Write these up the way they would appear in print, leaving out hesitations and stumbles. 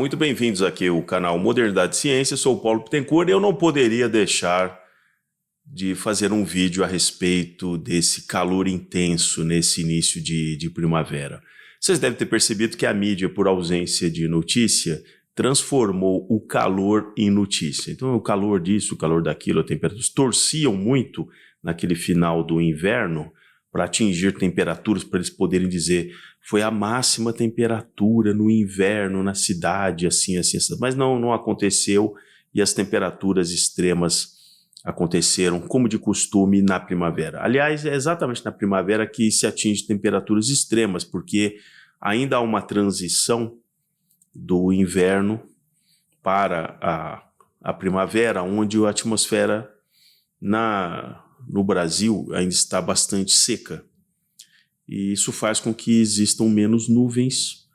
muito bem-vindos aqui ao canal Modernidade e Ciência, sou o Paulo Bittencourt e eu não poderia deixar de fazer um vídeo a respeito desse calor intenso nesse início de primavera. Vocês devem ter percebido que a mídia, por ausência de notícia, transformou o calor em notícia. Então o calor disso, o calor daquilo, a temperatura, torciam muito naquele final do inverno para atingir temperaturas, para eles poderem dizer foi a máxima temperatura no inverno na cidade, assim, assim, assim. Mas não aconteceu e as temperaturas extremas aconteceram, como de costume, na primavera. Aliás, é exatamente na primavera que se atinge temperaturas extremas, porque ainda há uma transição do inverno para a primavera, onde a atmosfera no Brasil ainda está bastante seca. E isso faz com que existam menos nuvens.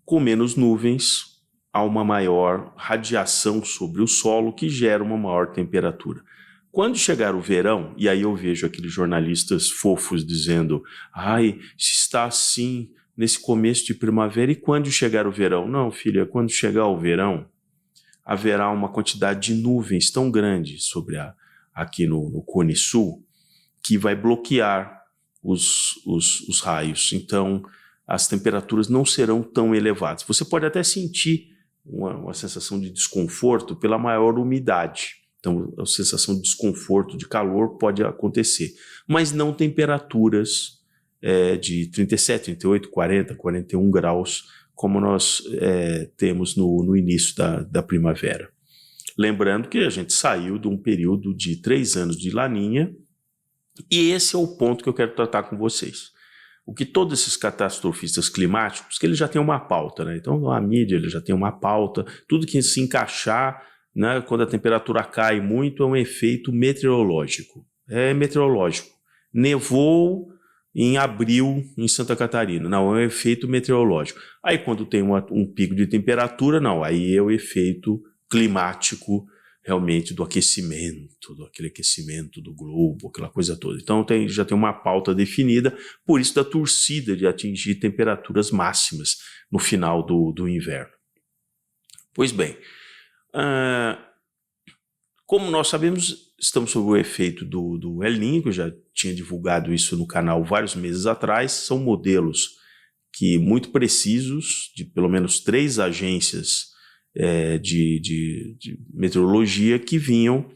Com menos nuvens, há uma maior radiação sobre o solo, que gera uma maior temperatura. Quando chegar o verão, e aí eu vejo aqueles jornalistas fofos dizendo ai, está assim nesse começo de primavera, e quando chegar o verão? Não, filha, quando chegar o verão, haverá uma quantidade de nuvens tão grande aqui no Cone Sul, que vai bloquear os raios. Então, as temperaturas não serão tão elevadas. Você pode até sentir uma sensação de desconforto pela maior umidade. Então, a sensação de desconforto, de calor pode acontecer. Mas não temperaturas de 37, 38, 40, 41 graus, como nós temos no início da primavera. Lembrando que a gente saiu de um período de 3 anos de laninha, e esse é o ponto que eu quero tratar com vocês. O que todos esses catastrofistas climáticos, que eles já têm uma pauta, né? Então a mídia ele já tem uma pauta, tudo que se encaixar, né, quando a temperatura cai muito, é um efeito meteorológico. É meteorológico. Nevou em abril em Santa Catarina. Não, é um efeito meteorológico. Aí quando tem um pico de temperatura, não, aí é o efeito climático realmente do aquele aquecimento do globo, aquela coisa toda. Então já tem uma pauta definida, por isso da torcida de atingir temperaturas máximas no final do inverno. Pois bem, como nós sabemos, estamos sob o efeito do El Niño, que eu já tinha divulgado isso no canal vários meses atrás. São modelos muito precisos, de pelo menos 3 agências de meteorologia, que vinham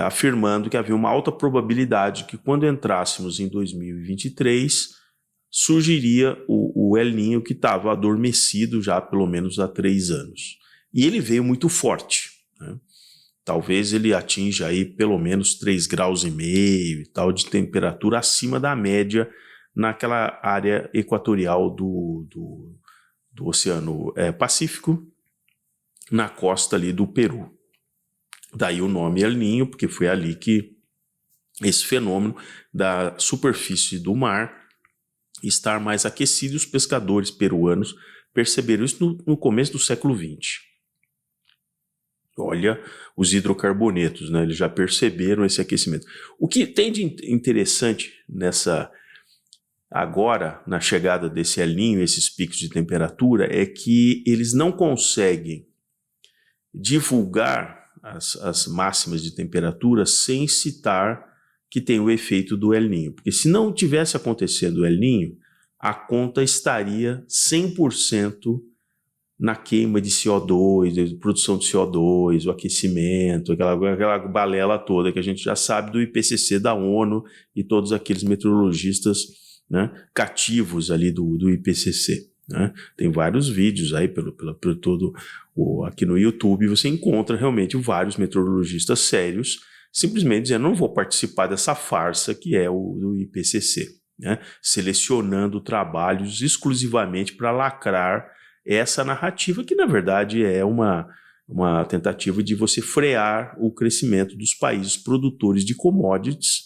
afirmando que havia uma alta probabilidade que quando entrássemos em 2023 surgiria o El Niño, que estava adormecido já pelo menos há 3 anos. E ele veio muito forte, né? Talvez ele atinja aí pelo menos 3,5 graus e tal de temperatura acima da média naquela área equatorial do Oceano Pacífico, na costa ali do Peru. Daí o nome El Niño, porque foi ali que esse fenômeno da superfície do mar estar mais aquecida, e os pescadores peruanos perceberam isso no começo do século XX. Olha, os hidrocarbonetos, né, eles já perceberam esse aquecimento. O que tem de interessante agora, na chegada desse El Niño, esses picos de temperatura, é que eles não conseguem divulgar as máximas de temperatura sem citar que tem o efeito do El Niño. Porque se não tivesse acontecido o El Niño, a conta estaria 100% na queima de CO2, produção de CO2, o aquecimento, aquela balela toda que a gente já sabe do IPCC da ONU e todos aqueles meteorologistas, né, cativos ali do IPCC. Né? Tem vários vídeos aí pelo todo aqui no YouTube, você encontra realmente vários meteorologistas sérios simplesmente dizendo não vou participar dessa farsa que é o IPCC, né? Selecionando trabalhos exclusivamente para lacrar essa narrativa que na verdade é uma tentativa de você frear o crescimento dos países produtores de commodities,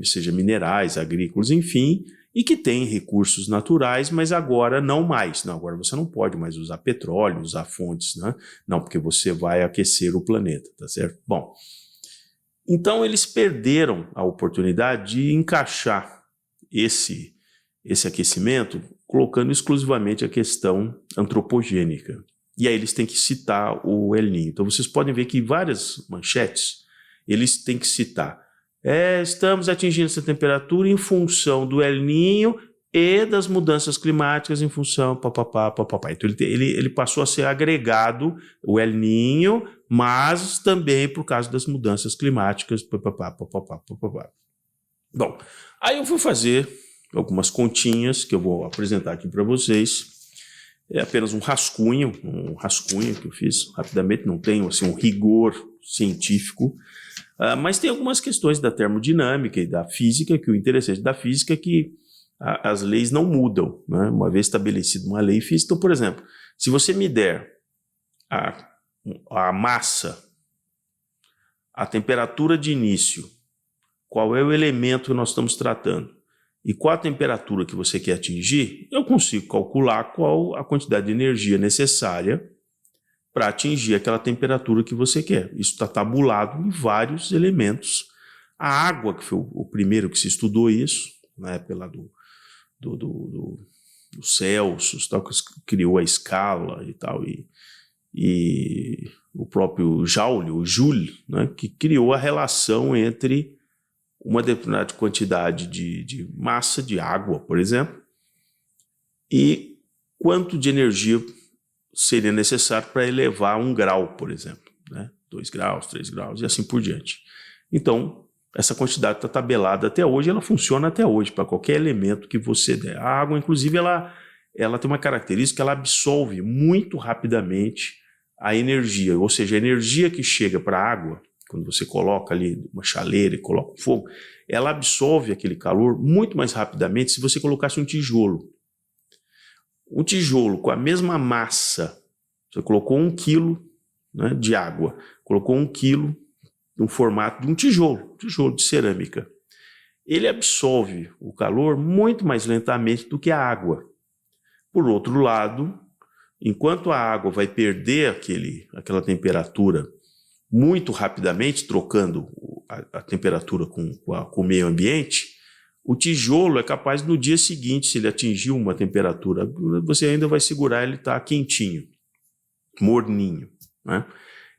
seja minerais, agrícolas, enfim, e que tem recursos naturais, mas agora não mais. Não, agora você não pode mais usar petróleo, usar fontes, né? Não, porque você vai aquecer o planeta, tá certo? Bom, então eles perderam a oportunidade de encaixar esse aquecimento colocando exclusivamente a questão antropogênica, E aí eles têm que citar o El Niño. Então vocês podem ver que várias manchetes, eles têm que citar. Estamos atingindo essa temperatura em função do El Niño e das mudanças climáticas em função papapá, papapá. Então ele passou a ser agregado, o El Niño, mas também por causa das mudanças climáticas, papapá, papapá, papapá. Bom, aí eu fui fazer algumas continhas que eu vou apresentar aqui para vocês. É apenas um rascunho que eu fiz rapidamente, não tenho assim, um rigor científico, mas tem algumas questões da termodinâmica e da física, que o interessante da física é que as leis não mudam, né? Uma vez estabelecida uma lei física, então, por exemplo, se você me der a massa, a temperatura de início, qual é o elemento que nós estamos tratando, e qual a temperatura que você quer atingir, eu consigo calcular qual a quantidade de energia necessária para atingir aquela temperatura que você quer. Isso está tabulado em vários elementos. A água, que foi o primeiro que se estudou isso, na época lá do Celsius, tal, que criou a escala e tal, e o próprio Joule, né, que criou a relação entre uma determinada quantidade de massa de água, por exemplo, e quanto de energia seria necessário para elevar 1 grau, por exemplo, né? 2 graus, 3 graus e assim por diante. Então, essa quantidade está tabelada até hoje, ela funciona até hoje para qualquer elemento que você der. A água, inclusive, ela tem uma característica, ela absorve muito rapidamente a energia, ou seja, a energia que chega para a água, quando você coloca ali uma chaleira e coloca o fogo, ela absorve aquele calor muito mais rapidamente se você colocasse um tijolo. Um tijolo com a mesma massa, você colocou 1 quilo, né, de água, colocou 1 quilo no formato de um tijolo de cerâmica. Ele absorve o calor muito mais lentamente do que a água. Por outro lado, enquanto a água vai perder aquela temperatura muito rapidamente, trocando a temperatura com o meio ambiente, o tijolo é capaz, no dia seguinte, se ele atingir uma temperatura, você ainda vai segurar, ele está quentinho, morninho, né?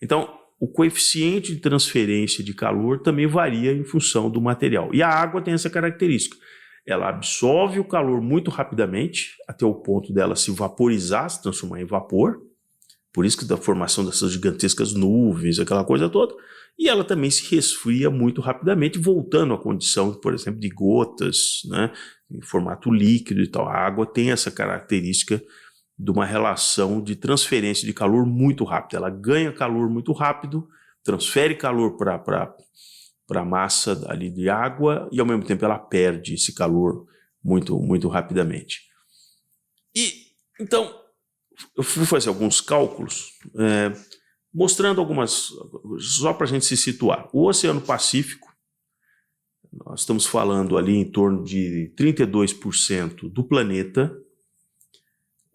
Então, o coeficiente de transferência de calor também varia em função do material. E a água tem essa característica. Ela absorve o calor muito rapidamente, até o ponto dela se vaporizar, se transformar em vapor. Por isso que da formação dessas gigantescas nuvens, aquela coisa toda. E ela também se resfria muito rapidamente, voltando à condição, por exemplo, de gotas, né, em formato líquido e tal. A água tem essa característica de uma relação de transferência de calor muito rápida. Ela ganha calor muito rápido, transfere calor para a massa ali de água e, ao mesmo tempo, ela perde esse calor muito, muito rapidamente. E, então, eu fui fazer alguns cálculos, mostrando algumas, só para a gente se situar. O Oceano Pacífico, nós estamos falando ali em torno de 32% do planeta,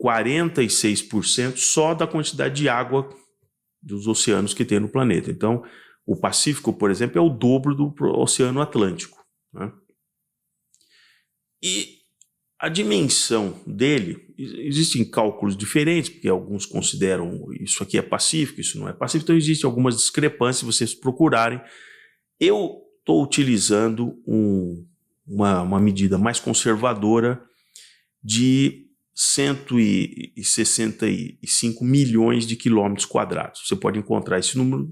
46% só da quantidade de água dos oceanos que tem no planeta. Então, o Pacífico, por exemplo, é o dobro do Oceano Atlântico, né? E a dimensão dele, existem cálculos diferentes, porque alguns consideram isso aqui é Pacífico, isso não é Pacífico, então existem algumas discrepâncias, se vocês procurarem. Eu estou utilizando uma medida mais conservadora de 165 milhões de quilômetros quadrados. Você pode encontrar esse número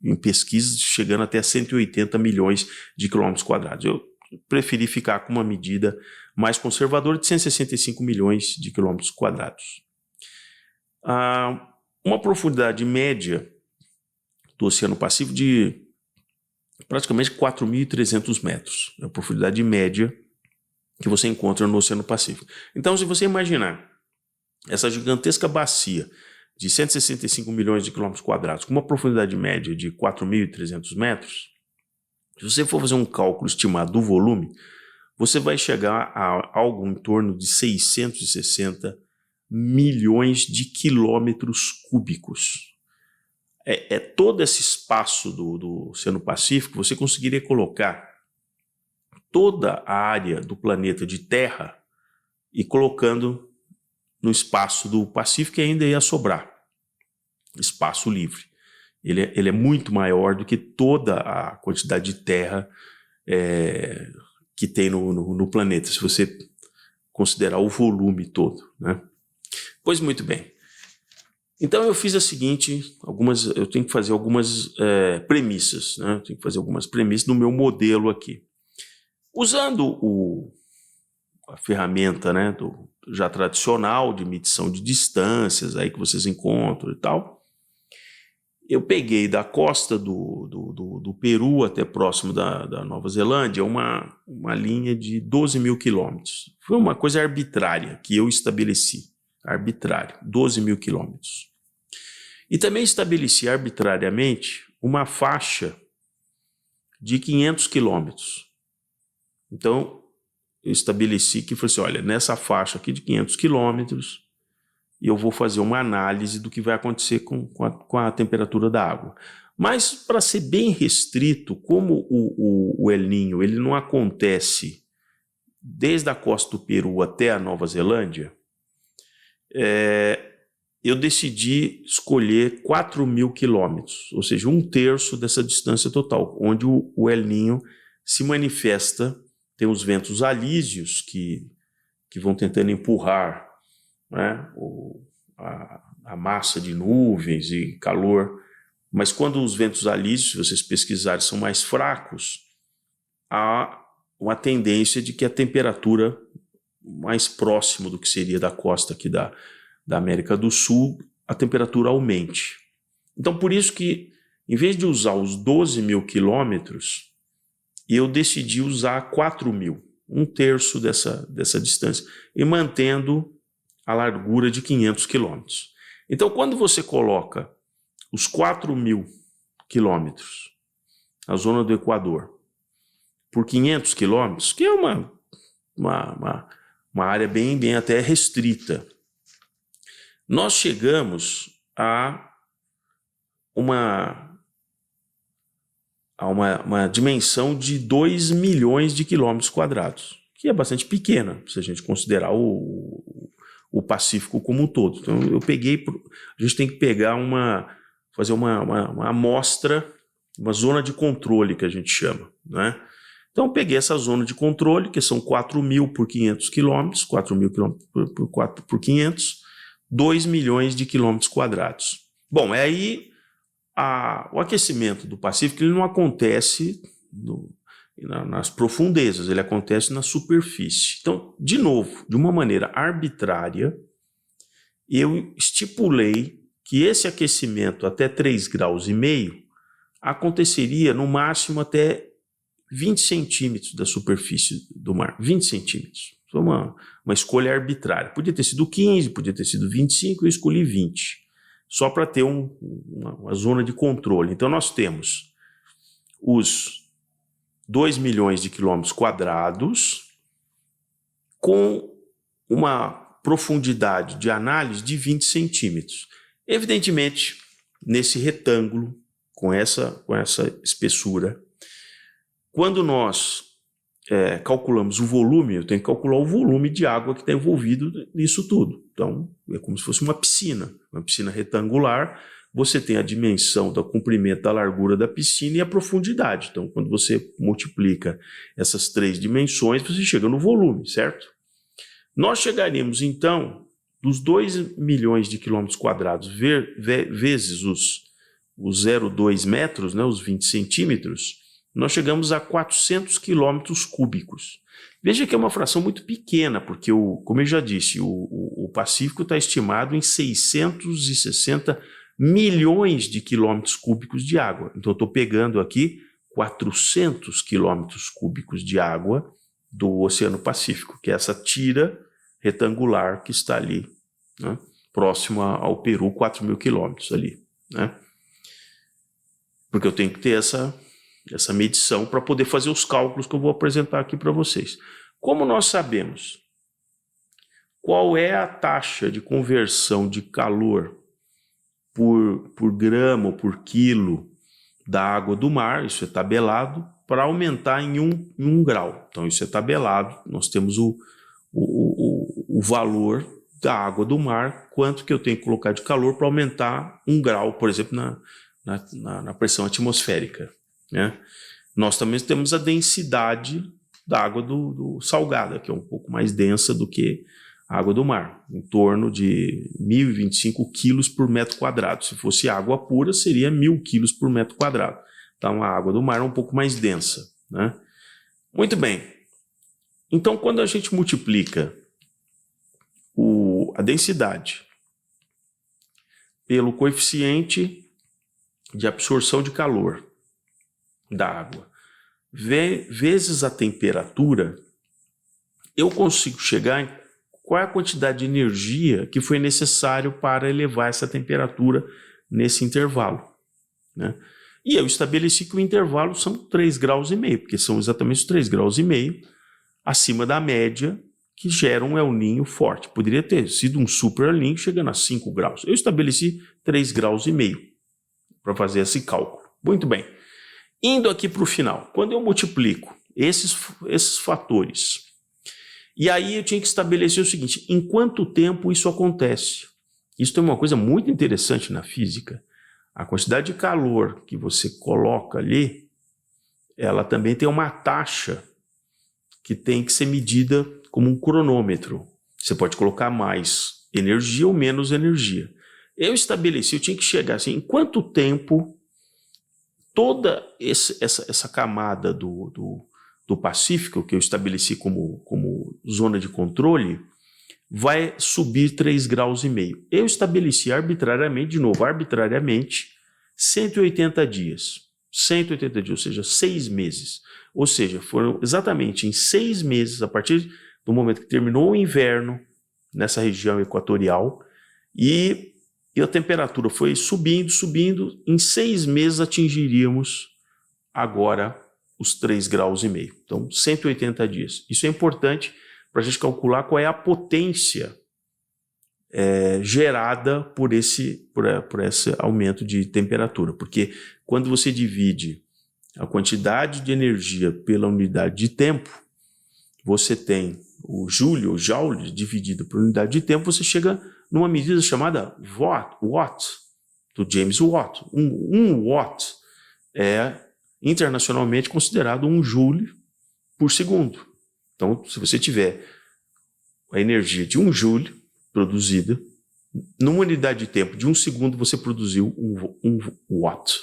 em pesquisas chegando até 180 milhões de quilômetros quadrados. Eu preferi ficar com uma medida mais conservadora de 165 milhões de quilômetros quadrados. Uma profundidade média do Oceano Pacífico de praticamente 4.300 metros. É a profundidade média que você encontra no Oceano Pacífico. Então, se você imaginar essa gigantesca bacia de 165 milhões de quilômetros quadrados com uma profundidade média de 4.300 metros, se você for fazer um cálculo estimado do volume, você vai chegar a algo em torno de 660 milhões de quilômetros cúbicos. Todo esse espaço do Oceano Pacífico, você conseguiria colocar toda a área do planeta de terra e colocando no espaço do Pacífico, e ainda ia sobrar. espaço livre. Ele é muito maior do que toda a quantidade de terra que tem no planeta, se você considerar o volume todo, né? Pois muito bem. Então eu fiz a seguinte, eu tenho que fazer algumas premissas, né? Eu tenho que fazer algumas premissas no meu modelo aqui. Usando a ferramenta, né, já tradicional de medição de distâncias aí que vocês encontram e tal, eu peguei da costa do Peru até próximo da Nova Zelândia uma linha de 12 mil quilômetros. Foi uma coisa arbitrária que eu estabeleci, arbitrário, 12 mil quilômetros. E também estabeleci arbitrariamente uma faixa de 500 quilômetros. Então, eu estabeleci que, falei assim, olha, nessa faixa aqui de 500 quilômetros, eu vou fazer uma análise do que vai acontecer com a temperatura da água. Mas, para ser bem restrito, como o El Niño ele não acontece desde a costa do Peru até a Nova Zelândia, eu decidi escolher 4 mil quilômetros, ou seja, 1/3 dessa distância total, onde o El Niño se manifesta. Tem os ventos alísios que vão tentando empurrar, né, a massa de nuvens e calor, mas quando os ventos alísios, se vocês pesquisarem, são mais fracos, há uma tendência de que a temperatura mais próximo do que seria da costa aqui da América do Sul, a temperatura aumente. Então, por isso que, em vez de usar os 12 mil quilômetros, eu decidi usar 4 mil, 1/3 dessa distância, e mantendo a largura de 500 quilômetros. Então, quando você coloca os 4 mil quilômetros, a zona do Equador, por 500 quilômetros, que é uma área bem até restrita, nós chegamos a uma dimensão de 2 milhões de quilômetros quadrados, que é bastante pequena, se a gente considerar o Pacífico como um todo. Então, a gente tem que fazer uma amostra, uma zona de controle, que a gente chama, né? Então, eu peguei essa zona de controle, que são 4 mil por 500 quilômetros, 4 mil quilômetros por 500, 2 milhões de quilômetros quadrados. Bom, aí o aquecimento do Pacífico ele não acontece nas profundezas, ele acontece na superfície. Então, de novo, de uma maneira arbitrária, eu estipulei que esse aquecimento até 3,5 graus aconteceria no máximo até 20 centímetros da superfície do mar, 20 centímetros. Foi uma escolha arbitrária. Podia ter sido 15, podia ter sido 25, eu escolhi 20, só para ter uma zona de controle. Então nós temos os 2 milhões de quilômetros quadrados com uma profundidade de análise de 20 centímetros. Evidentemente, nesse retângulo, com essa espessura, quando nós calculamos o volume, eu tenho que calcular o volume de água que está envolvido nisso tudo. Então, é como se fosse uma piscina retangular. Você tem a dimensão do comprimento, da largura da piscina e a profundidade. Então, quando você multiplica essas 3 dimensões, você chega no volume, certo? Nós chegaremos, então, dos 2 milhões de quilômetros quadrados vezes os 0,2 metros, né, os 20 centímetros, nós chegamos a 400 quilômetros cúbicos. Veja que é uma fração muito pequena, porque, como eu já disse, o Pacífico está estimado em 660 milhões de quilômetros cúbicos de água. Então, eu estou pegando aqui 400 quilômetros cúbicos de água do Oceano Pacífico, que é essa tira retangular que está ali, né, próximo ao Peru, 4 mil quilômetros ali, né? Porque eu tenho que ter essa medição para poder fazer os cálculos que eu vou apresentar aqui para vocês. Como nós sabemos qual é a taxa de conversão de calor por grama ou por quilo da água do mar, isso é tabelado, para aumentar em 1 grau. Então isso é tabelado, nós temos o valor da água do mar, quanto que eu tenho que colocar de calor para aumentar 1 grau, por exemplo, na pressão atmosférica, né? Nós também temos a densidade da água do salgada, que é um pouco mais densa do que a água do mar, em torno de 1.025 quilos por metro quadrado. Se fosse água pura, seria 1.000 quilos por metro quadrado. Então, a água do mar é um pouco mais densa, né? Muito bem. Então, quando a gente multiplica a densidade pelo coeficiente de absorção de calor da água, vezes a temperatura, eu consigo chegar em qual é a quantidade de energia que foi necessário para elevar essa temperatura nesse intervalo, né? E eu estabeleci que o intervalo são 3,5 graus, porque são exatamente os 3,5 graus acima da média que gera um El Niño forte. Poderia ter sido um super El Niño chegando a 5 graus. Eu estabeleci 3,5 graus para fazer esse cálculo. Muito bem. Indo aqui para o final, quando eu multiplico esses fatores, e aí eu tinha que estabelecer o seguinte: em quanto tempo isso acontece? Isso é uma coisa muito interessante na física. A quantidade de calor que você coloca ali, ela também tem uma taxa que tem que ser medida como um cronômetro. Você pode colocar mais energia ou menos energia. Eu tinha que chegar assim, em quanto tempo toda essa camada do Pacífico, que eu estabeleci como zona de controle, vai subir 3,5 graus. Eu estabeleci arbitrariamente, 180 dias. 180 dias, ou seja, 6 meses. Ou seja, foram exatamente em 6 meses, a partir do momento que terminou o inverno nessa região equatorial, e a temperatura foi subindo, em 6 meses atingiríamos agora os 3,5 graus. Então, 180 dias. Isso é importante para a gente calcular qual é a potência gerada por esse aumento de temperatura. Porque quando você divide a quantidade de energia pela unidade de tempo, você tem o joule dividido por unidade de tempo, você chega numa medida chamada watt, do James Watt. Um watt é internacionalmente considerado 1 joule por segundo. Então, se você tiver a energia de 1 joule produzida, numa unidade de tempo de 1 segundo, você produziu 1 watt.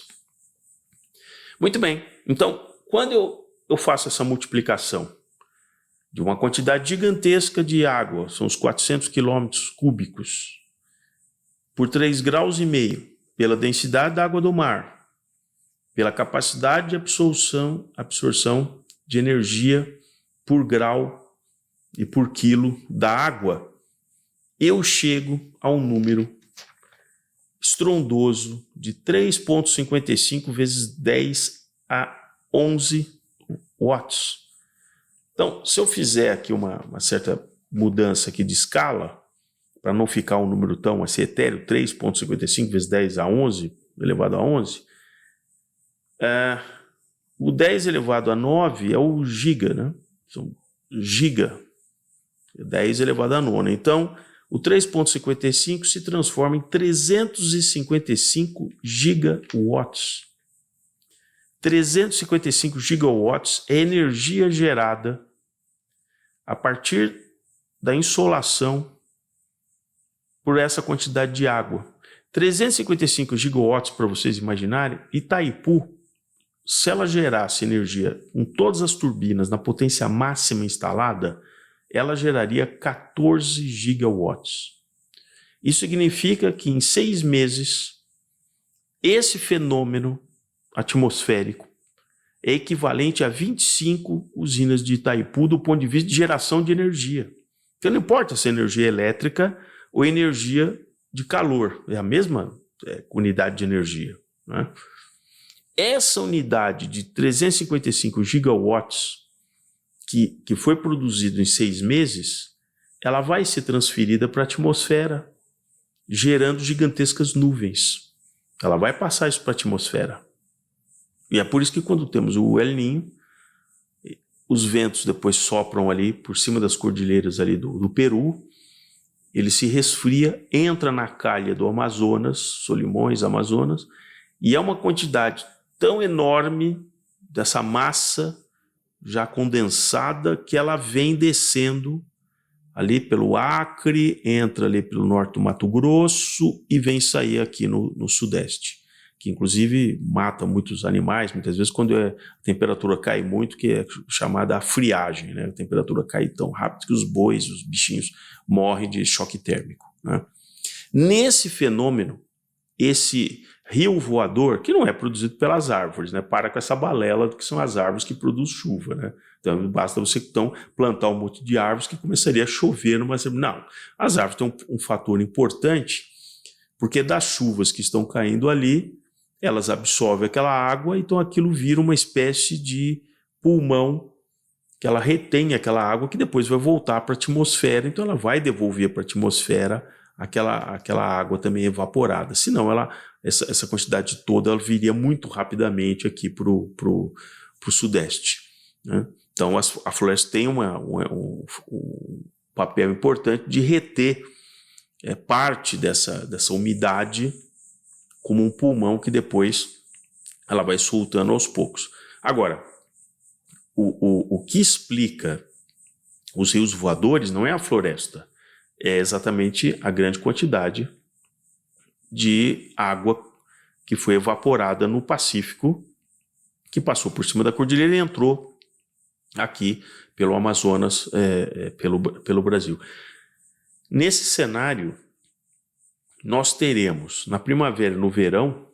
Muito bem. Então, quando eu faço essa multiplicação de uma quantidade gigantesca de água, são os 400 quilômetros cúbicos, por 3,5 graus, pela densidade da água do mar, pela capacidade de absorção de energia por grau e por quilo da água, eu chego a um número estrondoso de 3,55 vezes 10 a 11 watts. Então, se eu fizer aqui uma certa mudança aqui de escala, para não ficar um número tão assim etéreo, 3,55 vezes 10 a 11, elevado a 11, o 10 elevado a 9 é o giga, né? São giga, 10 elevado a 9. Então, o 3,55 se transforma em 355 gigawatts. 355 gigawatts é energia gerada a partir da insolação por essa quantidade de água. 355 gigawatts, para vocês imaginarem, Itaipu, se ela gerasse energia com todas as turbinas na potência máxima instalada, ela geraria 14 gigawatts. Isso significa que em 6 meses, esse fenômeno atmosférico é equivalente a 25 usinas de Itaipu do ponto de vista de geração de energia. Então não importa se é energia elétrica ou energia de calor, é a mesma unidade de energia, né? Essa unidade de 355 gigawatts que foi produzido em 6 meses, ela vai ser transferida para a atmosfera, gerando gigantescas nuvens. Ela vai passar isso para a atmosfera. E é por isso que quando temos o El Niño, os ventos depois sopram ali por cima das cordilheiras ali do Peru, ele se resfria, entra na calha do Amazonas, Solimões, Amazonas, e é uma quantidade tão enorme dessa massa já condensada que ela vem descendo ali pelo Acre, entra ali pelo norte do Mato Grosso e vem sair aqui no Sudeste, que inclusive mata muitos animais, muitas vezes quando a temperatura cai muito, que é chamada a friagem, né? A temperatura cai tão rápido que os bois, os bichinhos morrem de choque térmico, né? Nesse fenômeno, esse rio voador, que não é produzido pelas árvores, né? Para com essa balela que são as árvores que produzem chuva, né? Então basta você então plantar um monte de árvores que começaria a chover numa... Não, as árvores têm um fator importante, porque das chuvas que estão caindo ali, elas absorvem aquela água, então aquilo vira uma espécie de pulmão, que ela retém aquela água que depois vai voltar para a atmosfera, então ela vai devolver para a atmosfera aquela água também evaporada. Senão essa quantidade toda ela viria muito rapidamente aqui para o Sudeste, né? Então a floresta tem um papel importante de reter parte dessa umidade como um pulmão que depois ela vai soltando aos poucos. Agora, o que explica os rios voadores não é a floresta, é exatamente a grande quantidade de água que foi evaporada no Pacífico, que passou por cima da cordilheira e entrou aqui pelo Amazonas, pelo Brasil. Nesse cenário, nós teremos na primavera e no verão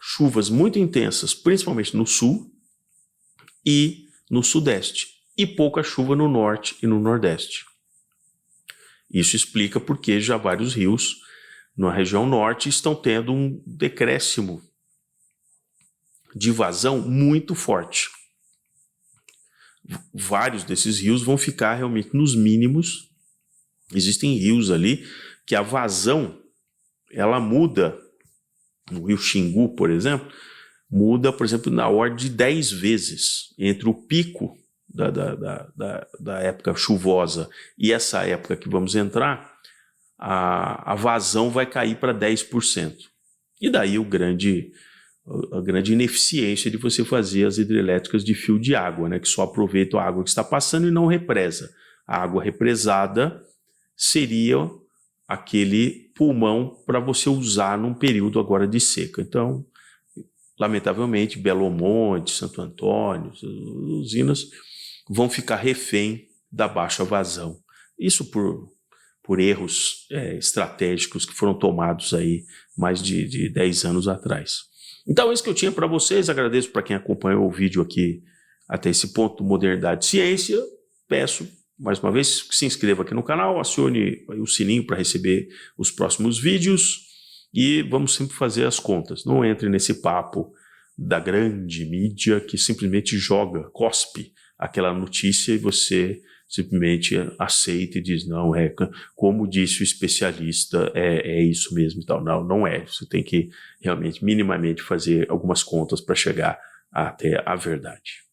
chuvas muito intensas, principalmente no sul e no sudeste, e pouca chuva no norte e no nordeste. Isso explica porque já vários rios na região norte estão tendo um decréscimo de vazão muito forte. Vários desses rios vão ficar realmente nos mínimos. Existem rios ali que a vazão ela muda. No rio Xingu, por exemplo, muda, por exemplo, na ordem de 10 vezes entre o pico da época chuvosa e essa época que vamos entrar, a vazão vai cair para 10%. E daí a grande ineficiência de você fazer as hidrelétricas de fio de água, né, que só aproveita a água que está passando e não represa. A água represada seria aquele pulmão para você usar num período agora de seca. Então, lamentavelmente, Belo Monte, Santo Antônio, as usinas vão ficar refém da baixa vazão. Isso por erros estratégicos que foram tomados aí mais de 10 anos atrás. Então, é isso que eu tinha para vocês. Agradeço para quem acompanhou o vídeo aqui até esse ponto, Modernidade e Ciência. Peço mais uma vez que se inscreva aqui no canal, acione o sininho para receber os próximos vídeos e vamos sempre fazer as contas. Não entre nesse papo da grande mídia que simplesmente cospe aquela notícia e você simplesmente aceita e diz, não, como disse o especialista, é isso mesmo e tal. Não, não é. Você tem que realmente minimamente fazer algumas contas para chegar até a verdade.